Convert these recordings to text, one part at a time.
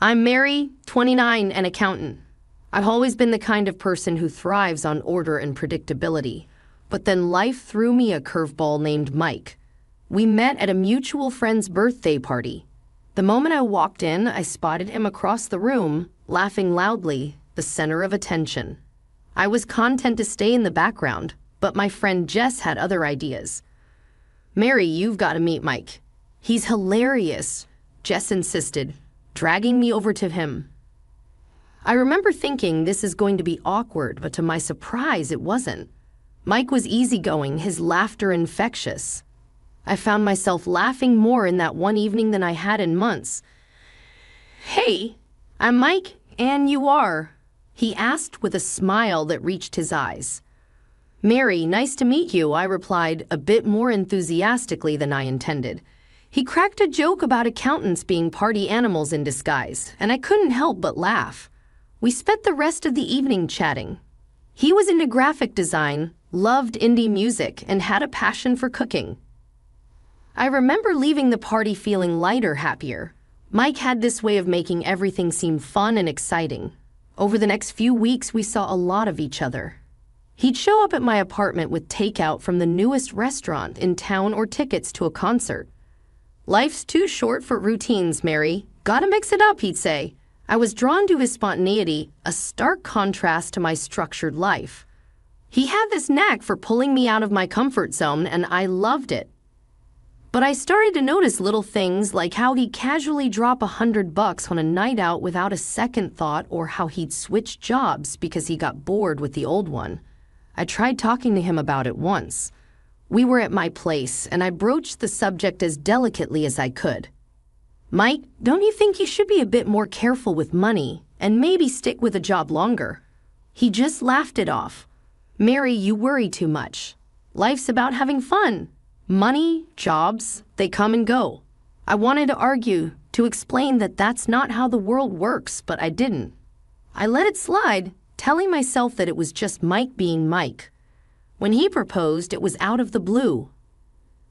I'm Mary, 29, an accountant. I've always been the kind of person who thrives on order and predictability. But then life threw me a curveball named Mike. We met at a mutual friend's birthday party. The moment I walked in, I spotted him across the room, laughing loudly, the center of attention. I was content to stay in the background, but my friend Jess had other ideas. Mary, you've got to meet Mike. He's hilarious, Jess insisted, dragging me over to him. I remember thinking this is going to be awkward, but to my surprise, it wasn't. Mike was easygoing, his laughter infectious. I found myself laughing more in that one evening than I had in months. Hey, I'm Mike, and you are, he asked with a smile that reached his eyes. Mary, nice to meet you, I replied, a bit more enthusiastically than I intended. He cracked a joke about accountants being party animals in disguise, and I couldn't help but laugh. We spent the rest of the evening chatting. He was into graphic design, loved indie music, and had a passion for cooking. I remember leaving the party feeling lighter, happier. Mike had this way of making everything seem fun and exciting. Over the next few weeks, we saw a lot of each other. He'd show up at my apartment with takeout from the newest restaurant in town or tickets to a concert. Life's too short for routines, Mary. Gotta mix it up, he'd say. I was drawn to his spontaneity, a stark contrast to my structured life. He had this knack for pulling me out of my comfort zone, and I loved it. But I started to notice little things like how he'd casually drop $100 on a night out without a second thought, or how he'd switch jobs because he got bored with the old one. I tried talking to him about it once. We were at my place, and I broached the subject as delicately as I could. Mike, don't you think you should be a bit more careful with money and maybe stick with a job longer? He just laughed it off. Mary, you worry too much. Life's about having fun. Money, jobs, they come and go. I wanted to argue, to explain that that's not how the world works, but I didn't. I let it slide, telling myself that it was just Mike being Mike. When he proposed, it was out of the blue.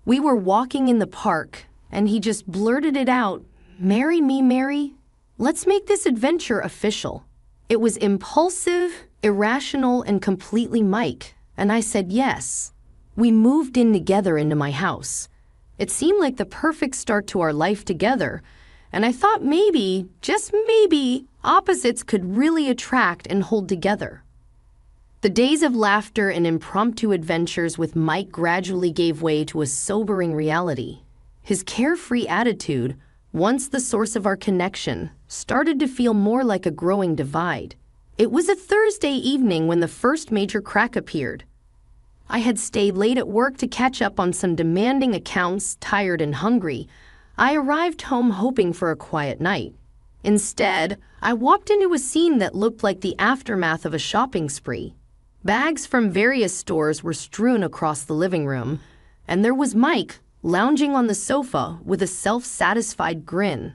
We were walking in the park, and he just blurted it out, "Marry me, Mary? Let's make this adventure official." It was impulsive, irrational, and completely Mike, and I said yes. We moved in together into my house. It seemed like the perfect start to our life together, and I thought maybe, just maybe, opposites could really attract and hold together. The days of laughter and impromptu adventures with Mike gradually gave way to a sobering reality. His carefree attitude, once the source of our connection, started to feel more like a growing divide. It was a Thursday evening when the first major crack appeared. I had stayed late at work to catch up on some demanding accounts, tired and hungry. I arrived home hoping for a quiet night. Instead, I walked into a scene that looked like the aftermath of a shopping spree. Bags from various stores were strewn across the living room, and there was Mike, lounging on the sofa with a self-satisfied grin.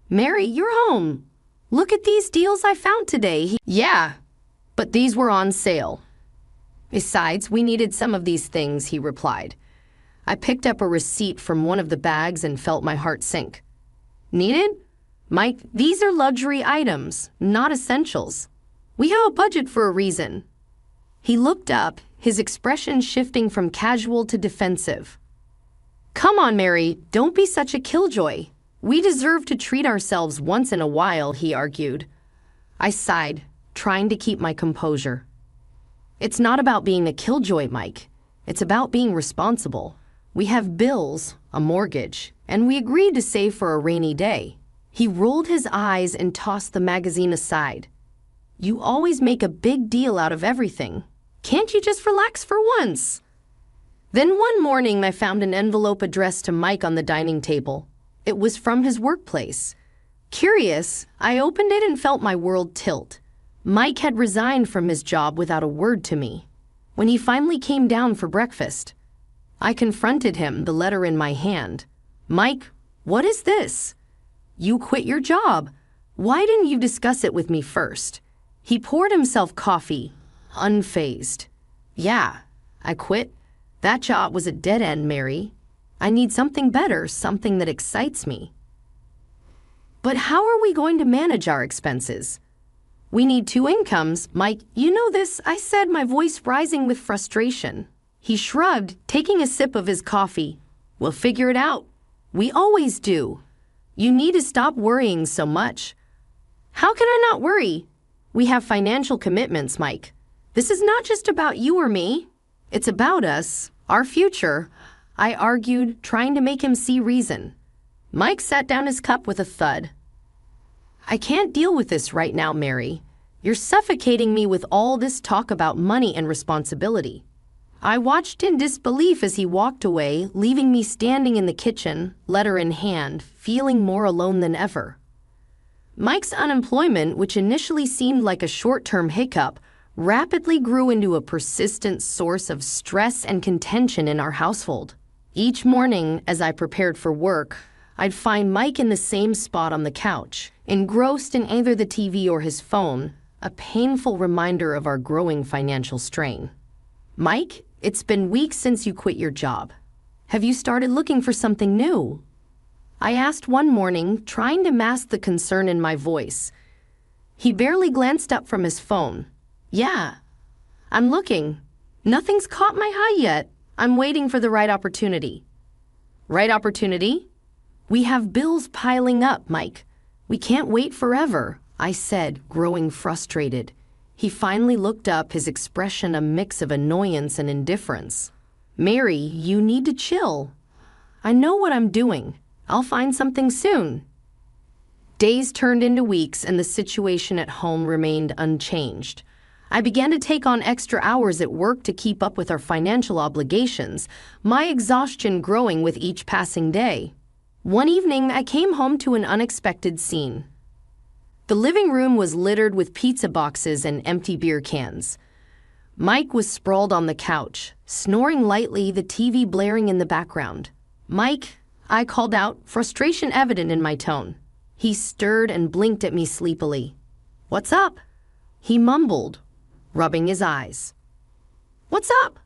"Mary, you're home. Look at these deals I found today." "Yeah, but these were on sale. Besides, we needed some of these things," he replied. I picked up a receipt from one of the bags and felt my heart sink. "Needed? Mike, these are luxury items, not essentials. We have a budget for a reason." He looked up, his expression shifting from casual to defensive. "Come on, Mary, don't be such a killjoy. We deserve to treat ourselves once in a while," he argued. I sighed, trying to keep my composure. "It's not about being a killjoy, Mike. It's about being responsible. We have bills, a mortgage, and we agreed to save for a rainy day." He rolled his eyes and tossed the magazine aside. "You always make a big deal out of everything. Can't you just relax for once?" Then one morning I found an envelope addressed to Mike on the dining table. It was from his workplace. Curious, I opened it and felt my world tilt. Mike had resigned from his job without a word to me. When he finally came down for breakfast, I confronted him, the letter in my hand. "Mike, what is this? You quit your job. Why didn't you discuss it with me first?" He poured himself coffee, unfazed. "Yeah, I quit. That job was a dead end, Mary. I need something better, something that excites me." But how are we going to manage our expenses? We need 2 incomes, Mike. You know this, I said, my voice rising with frustration. He shrugged, taking a sip of his coffee. We'll figure it out. We always do. You need to stop worrying so much. How can I not worry? We have financial commitments, Mike. This is not just about you or me. It's about us, our future, I argued, trying to make him see reason. Mike sat down his cup with a thud. I can't deal with this right now, Mary. You're suffocating me with all this talk about money and responsibility. I watched in disbelief as he walked away, leaving me standing in the kitchen, letter in hand, feeling more alone than ever. Mike's unemployment, which initially seemed like a short-term hiccup, rapidly grew into a persistent source of stress and contention in our household. Each morning, as I prepared for work, I'd find Mike in the same spot on the couch, engrossed in either the TV or his phone, a painful reminder of our growing financial strain. Mike, it's been weeks since you quit your job. Have you started looking for something new? I asked one morning, trying to mask the concern in my voice. He barely glanced up from his phone. Yeah, I'm looking. Nothing's caught my eye yet. I'm waiting for the right opportunity. Right opportunity? We have bills piling up, Mike. We can't wait forever, I said, growing frustrated. He finally looked up, his expression a mix of annoyance and indifference. Mary, you need to chill. I know what I'm doing. I'll find something soon. Days turned into weeks and the situation at home remained unchanged. I began to take on extra hours at work to keep up with our financial obligations, my exhaustion growing with each passing day. One evening, I came home to an unexpected scene. The living room was littered with pizza boxes and empty beer cans. Mike was sprawled on the couch, snoring lightly, the TV blaring in the background. Mike, I called out, frustration evident in my tone. He stirred and blinked at me sleepily. What's up? He mumbled, rubbing his eyes. What's up?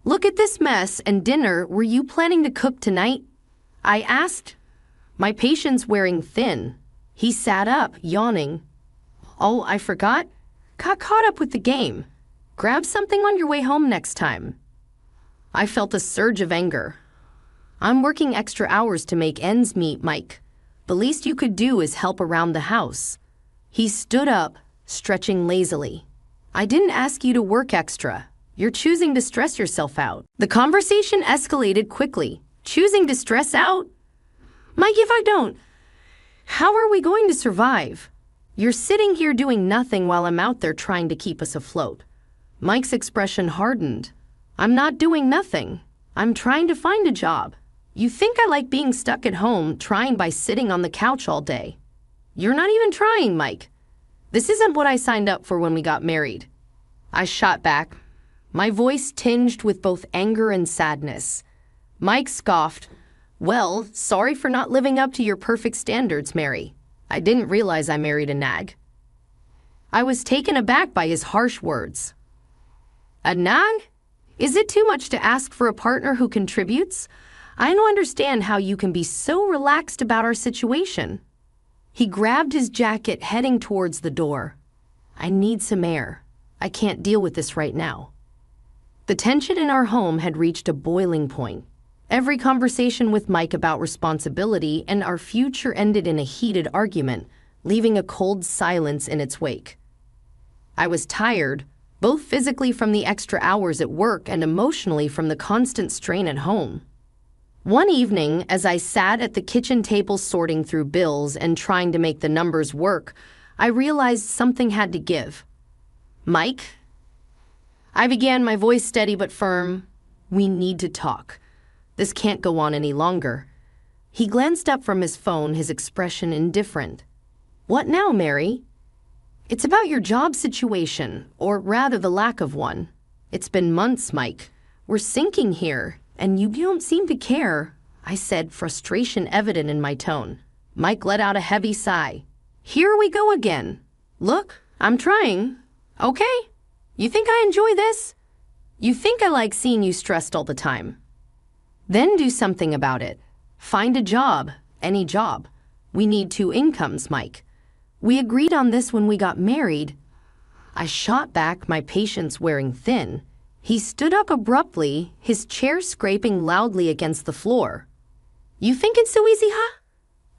Look at this mess and dinner. Were you planning to cook tonight? I asked, my patience wearing thin. He sat up, yawning. Oh, I forgot. Got caught up with the game. Grab something on your way home next time. I felt a surge of anger. I'm working extra hours to make ends meet, Mike. The least you could do is help around the house. He stood up, stretching lazily. I didn't ask you to work extra. You're choosing to stress yourself out. The conversation escalated quickly. Choosing to stress out? Mike, if I don't, how are we going to survive? You're sitting here doing nothing while I'm out there trying to keep us afloat. Mike's expression hardened. I'm not doing nothing. I'm trying to find a job. You think I like being stuck at home, trying by sitting on the couch all day. You're not even trying, Mike. This isn't what I signed up for when we got married. I shot back, my voice tinged with both anger and sadness. Mike scoffed. Well, sorry for not living up to your perfect standards, Mary. I didn't realize I married a nag. I was taken aback by his harsh words. A nag? Is it too much to ask for a partner who contributes? I don't understand how you can be so relaxed about our situation. He grabbed his jacket, heading towards the door. I need some air. I can't deal with this right now. The tension in our home had reached a boiling point. Every conversation with Mike about responsibility and our future ended in a heated argument, leaving a cold silence in its wake. I was tired, both physically from the extra hours at work and emotionally from the constant strain at home. One evening, as I sat at the kitchen table sorting through bills and trying to make the numbers work, I realized something had to give. Mike? I began, my voice steady but firm. We need to talk. This can't go on any longer. He glanced up from his phone, his expression indifferent. What now, Mary? It's about your job situation, or rather the lack of one. It's been months, Mike. We're sinking here, and you don't seem to care, I said, frustration evident in my tone. Mike let out a heavy sigh. Here we go again. Look, I'm trying. Okay? You think I enjoy this? You think I like seeing you stressed all the time? Then do something about it. Find a job, any job. We need 2 incomes, Mike. We agreed on this when we got married. I shot back, my patience wearing thin. He stood up abruptly, his chair scraping loudly against the floor. You think it's so easy, huh?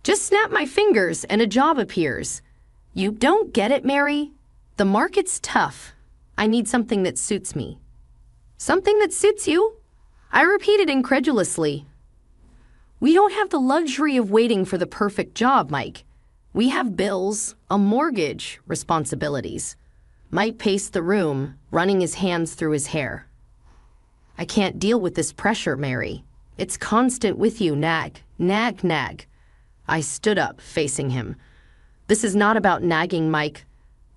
Just snap my fingers and a job appears. You don't get it, Mary? The market's tough. I need something that suits me. Something that suits you? I repeated incredulously. We don't have the luxury of waiting for the perfect job, Mike. We have bills, a mortgage, responsibilities. Mike paced the room, running his hands through his hair. I can't deal with this pressure, Mary. It's constant with you, nag, nag, nag. I stood up, facing him. This is not about nagging, Mike.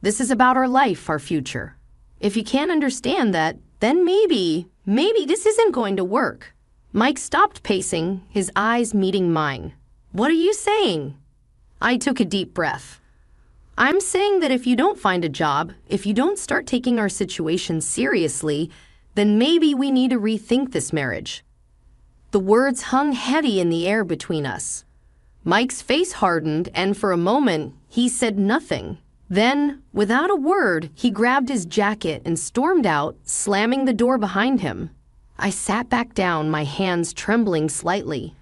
This is about our life, our future. If you can't understand that, then maybe this isn't going to work. Mike stopped pacing, his eyes meeting mine. What are you saying? I took a deep breath. I'm saying that if you don't find a job, if you don't start taking our situation seriously, then maybe we need to rethink this marriage. The words hung heavy in the air between us. Mike's face hardened, and for a moment, he said nothing. Then, without a word, he grabbed his jacket and stormed out, slamming the door behind him. I sat back down, my hands trembling slightly.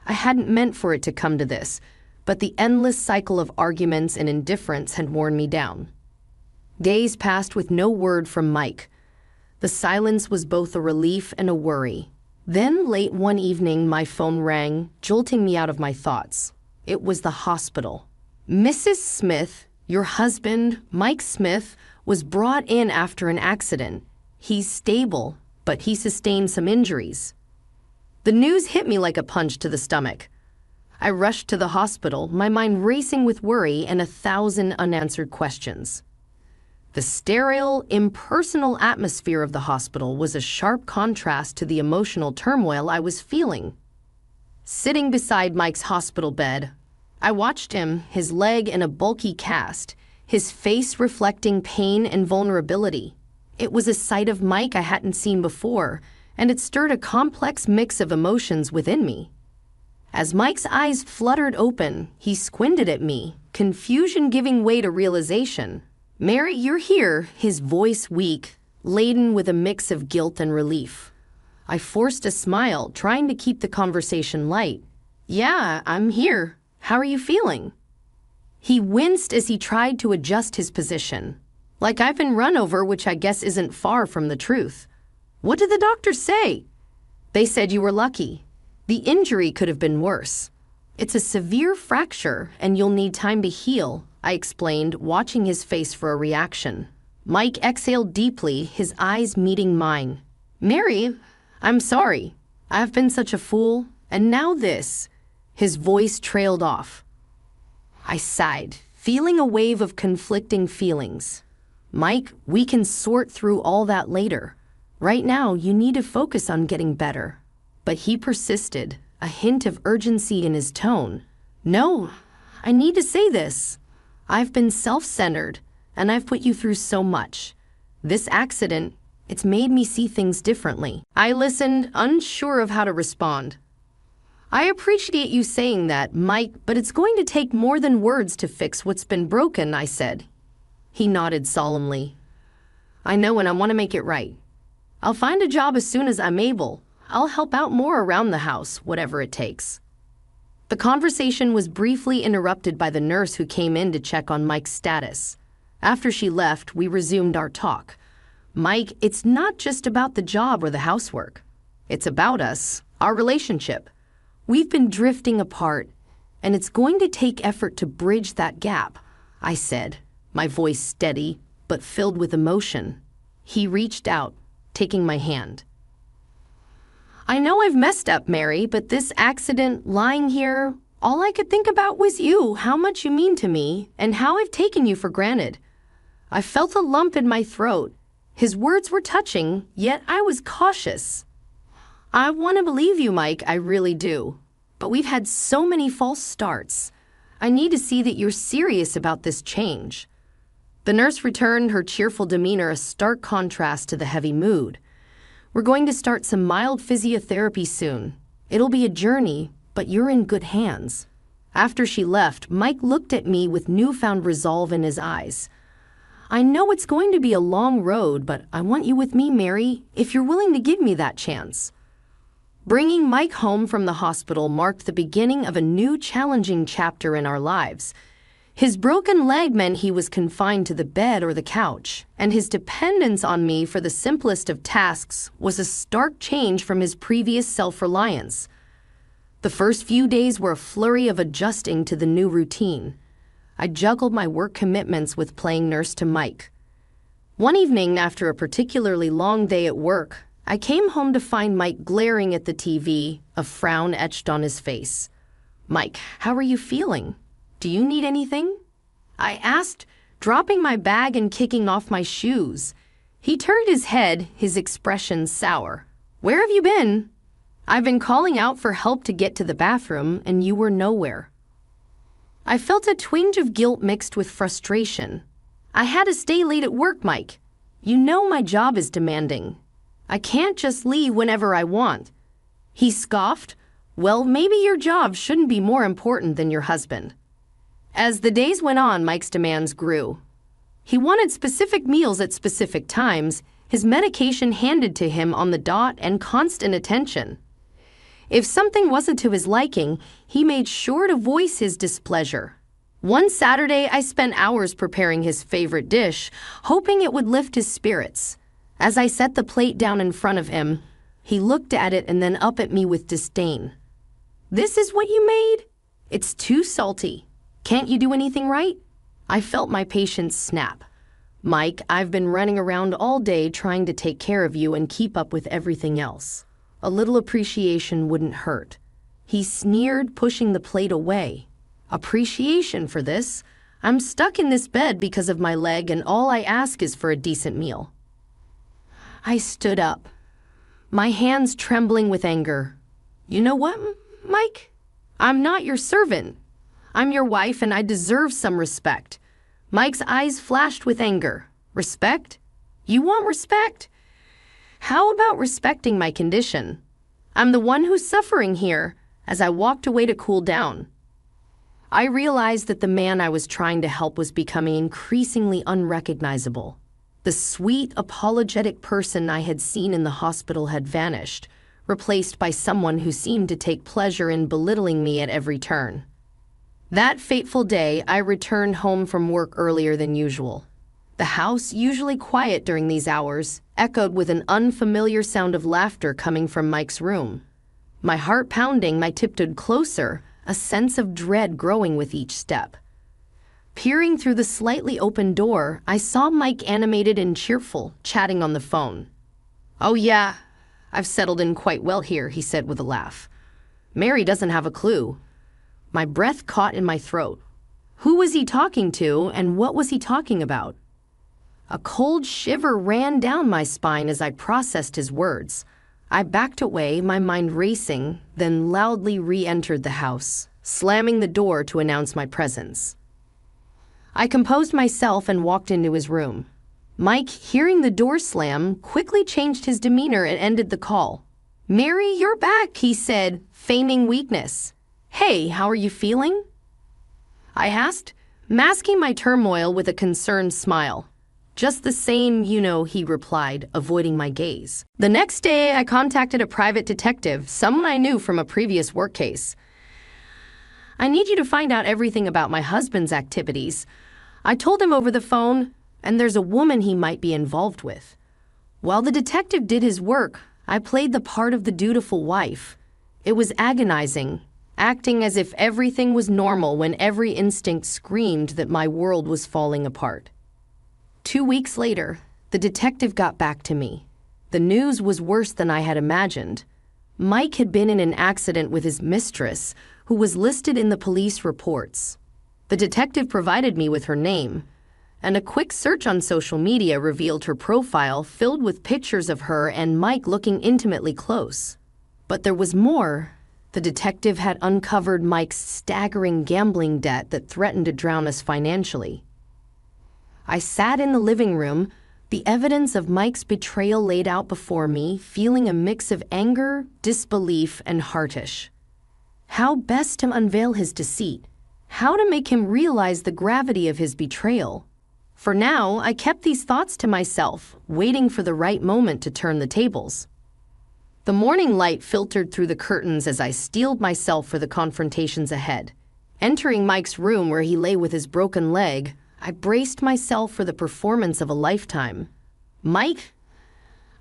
I hadn't meant for it to come to this, but the endless cycle of arguments and indifference had worn me down. Days passed with no word from Mike. The silence was both a relief and a worry. Then, late one evening, my phone rang, jolting me out of my thoughts. It was the hospital. Mrs. Smith, your husband, Mike Smith, was brought in after an accident. He's stable, but he sustained some injuries. The news hit me like a punch to the stomach. I rushed to the hospital, my mind racing with worry and 1,000 unanswered questions. The sterile, impersonal atmosphere of the hospital was a sharp contrast to the emotional turmoil I was feeling. Sitting beside Mike's hospital bed, I watched him, his leg in a bulky cast, his face reflecting pain and vulnerability. It was a side of Mike I hadn't seen before, and it stirred a complex mix of emotions within me. As Mike's eyes fluttered open, he squinted at me, confusion giving way to realization. Mary, you're here, his voice weak, laden with a mix of guilt and relief. I forced a smile, trying to keep the conversation light. Yeah, I'm here. How are you feeling? He winced as he tried to adjust his position. Like I've been run over, which I guess isn't far from the truth. What did the doctors say? They said you were lucky. The injury could have been worse. It's a severe fracture, and you'll need time to heal, I explained, watching his face for a reaction. Mike exhaled deeply, his eyes meeting mine. Mary, I'm sorry. I've been such a fool, and now this. His voice trailed off. I sighed, feeling a wave of conflicting feelings. Mike, we can sort through all that later. Right now, you need to focus on getting better. But he persisted, a hint of urgency in his tone. No, I need to say this. I've been self-centered, and I've put you through so much. This accident, it's made me see things differently. I listened, unsure of how to respond. I appreciate you saying that, Mike, but it's going to take more than words to fix what's been broken, I said. He nodded solemnly. I know, and I want to make it right. I'll find a job as soon as I'm able. I'll help out more around the house, whatever it takes. The conversation was briefly interrupted by the nurse who came in to check on Mike's status. After she left, we resumed our talk. Mike, it's not just about the job or the housework. It's about us, our relationship. We've been drifting apart, and it's going to take effort to bridge that gap, I said, my voice steady but filled with emotion. He reached out, taking my hand. I know I've messed up, Mary, but this accident, lying here, all I could think about was you, how much you mean to me, and how I've taken you for granted. I felt a lump in my throat. His words were touching, yet I was cautious. I want to believe you, Mike, I really do. But we've had so many false starts. I need to see that you're serious about this change. The nurse returned, her cheerful demeanor a stark contrast to the heavy mood. We're going to start some mild physiotherapy soon. It'll be a journey, but you're in good hands. After she left, Mike looked at me with newfound resolve in his eyes. I know it's going to be a long road, but I want you with me, Mary, if you're willing to give me that chance. Bringing Mike home from the hospital marked the beginning of a new challenging chapter in our lives. His broken leg meant he was confined to the bed or the couch, and his dependence on me for the simplest of tasks was a stark change from his previous self-reliance. The first few days were a flurry of adjusting to the new routine. I juggled my work commitments with playing nurse to Mike. One evening, after a particularly long day at work, I came home to find Mike glaring at the TV, a frown etched on his face. "Mike, how are you feeling? Do you need anything?" I asked, dropping my bag and kicking off my shoes. He turned his head, his expression sour. "Where have you been? I've been calling out for help to get to the bathroom, and you were nowhere." I felt a twinge of guilt mixed with frustration. "I had to stay late at work, Mike. You know my job is demanding. I can't just leave whenever I want." He scoffed. "Well, maybe your job shouldn't be more important than your husband." As the days went on, Mike's demands grew. He wanted specific meals at specific times, his medication handed to him on the dot, and constant attention. If something wasn't to his liking, he made sure to voice his displeasure. One Saturday, I spent hours preparing his favorite dish, hoping it would lift his spirits. As I set the plate down in front of him, he looked at it and then up at me with disdain. "This is what you made? It's too salty. Can't you do anything right?" I felt my patience snap. "Mike, I've been running around all day trying to take care of you and keep up with everything else. A little appreciation wouldn't hurt." He sneered, pushing the plate away. "Appreciation for this? I'm stuck in this bed because of my leg, and all I ask is for a decent meal." I stood up, my hands trembling with anger. "You know what, Mike? I'm not your servant. I'm your wife, and I deserve some respect." Mike's eyes flashed with anger. "Respect? You want respect? How about respecting my condition? I'm the one who's suffering here," as I walked away to cool down. I realized that the man I was trying to help was becoming increasingly unrecognizable. The sweet, apologetic person I had seen in the hospital had vanished, replaced by someone who seemed to take pleasure in belittling me at every turn. That fateful day, I returned home from work earlier than usual. The house, usually quiet during these hours, echoed with an unfamiliar sound of laughter coming from Mike's room. My heart pounding, I tiptoed closer, a sense of dread growing with each step. Peering through the slightly open door, I saw Mike animated and cheerful, chatting on the phone. "Oh yeah, I've settled in quite well here," he said with a laugh. "Mary doesn't have a clue." My breath caught in my throat. Who was he talking to, and what was he talking about? A cold shiver ran down my spine as I processed his words. I backed away, my mind racing, then loudly re-entered the house, slamming the door to announce my presence. I composed myself and walked into his room. Mike, hearing the door slam, quickly changed his demeanor and ended the call. "Mary, you're back," he said, feigning weakness. "Hey, how are you feeling?" I asked, masking my turmoil with a concerned smile. "Just the same, you know," he replied, avoiding my gaze. The next day, I contacted a private detective, someone I knew from a previous work case. "I need you to find out everything about my husband's activities." I told him over the phone, and there's a woman he might be involved with. While the detective did his work, I played the part of the dutiful wife. It was agonizing, acting as if everything was normal when every instinct screamed that my world was falling apart. 2 weeks later, the detective got back to me. The news was worse than I had imagined. Mike had been in an accident with his mistress, who was listed in the police reports. The detective provided me with her name, and a quick search on social media revealed her profile filled with pictures of her and Mike looking intimately close. But there was more. The detective had uncovered Mike's staggering gambling debt that threatened to drown us financially. I sat in the living room, the evidence of Mike's betrayal laid out before me, feeling a mix of anger, disbelief, and heartish. how best to unveil his deceit, how to make him realize the gravity of his betrayal. For now, I kept these thoughts to myself, waiting for the right moment to turn the tables. The morning light filtered through the curtains as I steeled myself for the confrontations ahead. Entering Mike's room where he lay with his broken leg, I braced myself for the performance of a lifetime. "Mike,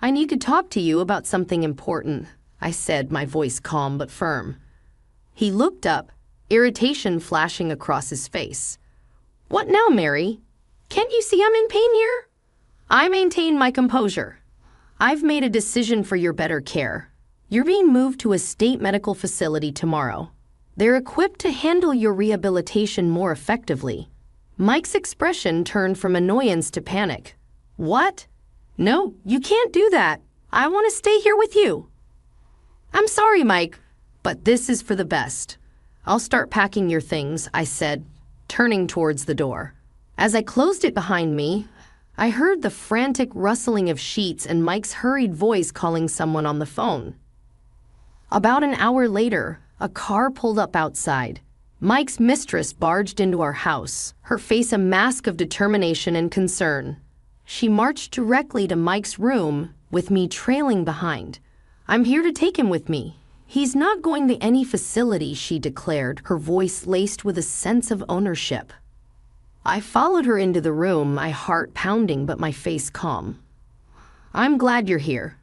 I need to talk to you about something important," I said, my voice calm but firm. He looked up, irritation flashing across his face. "What now, Mary? Can't you see I'm in pain here?" I maintained my composure. "I've made a decision for your better care. You're being moved to a state medical facility tomorrow. They're equipped to handle your rehabilitation more effectively." Mike's expression turned from annoyance to panic. "What? No, you can't do that. I want to stay here with you." "I'm sorry, Mike, but this is for the best. I'll start packing your things," I said, turning towards the door. As I closed it behind me, I heard the frantic rustling of sheets and Mike's hurried voice calling someone on the phone. About an hour later, a car pulled up outside. Mike's mistress barged into our house, her face a mask of determination and concern. She marched directly to Mike's room, with me trailing behind. "I'm here to take him with me. He's not going to any facility," she declared, her voice laced with a sense of ownership. I followed her into the room, my heart pounding but my face calm. "I'm glad you're here.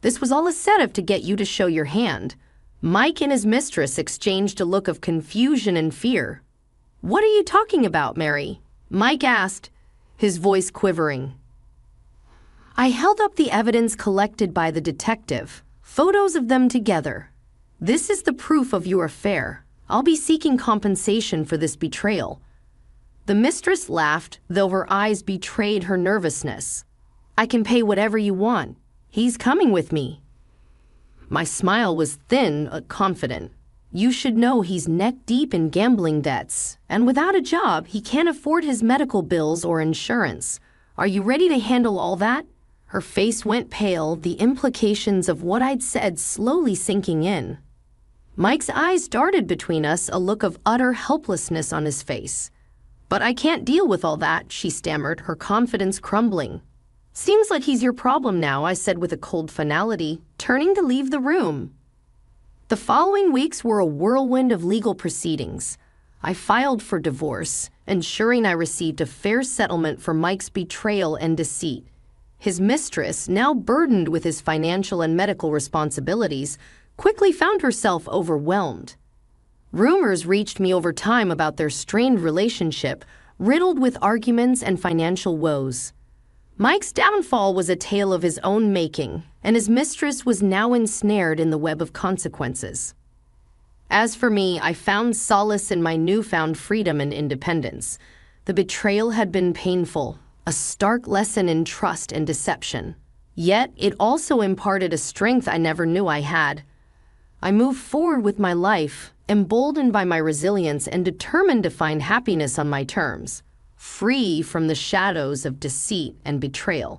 This was all a setup to get you to show your hand." Mike and his mistress exchanged a look of confusion and fear. "What are you talking about, Mary?" Mike asked, his voice quivering. I held up the evidence collected by the detective, photos of them together. "This is the proof of your affair. I'll be seeking compensation for this betrayal." The mistress laughed, though her eyes betrayed her nervousness. "I can pay whatever you want. He's coming with me." My smile was thin but confident. "You should know he's neck-deep in gambling debts, and without a job, he can't afford his medical bills or insurance. Are you ready to handle all that?" Her face went pale, the implications of what I'd said slowly sinking in. Mike's eyes darted between us, a look of utter helplessness on his face. "But I can't deal with all that," she stammered, her confidence crumbling. "Seems like he's your problem now," I said with a cold finality, turning to leave the room. The following weeks were a whirlwind of legal proceedings. I filed for divorce, ensuring I received a fair settlement for Mike's betrayal and deceit. His mistress, now burdened with his financial and medical responsibilities, quickly found herself overwhelmed. Rumors reached me over time about their strained relationship, riddled with arguments and financial woes. Mike's downfall was a tale of his own making, and his mistress was now ensnared in the web of consequences. As for me, I found solace in my newfound freedom and independence. The betrayal had been painful, a stark lesson in trust and deception. Yet it also imparted a strength I never knew I had. I moved forward with my life, emboldened by my resilience and determined to find happiness on my terms, free from the shadows of deceit and betrayal.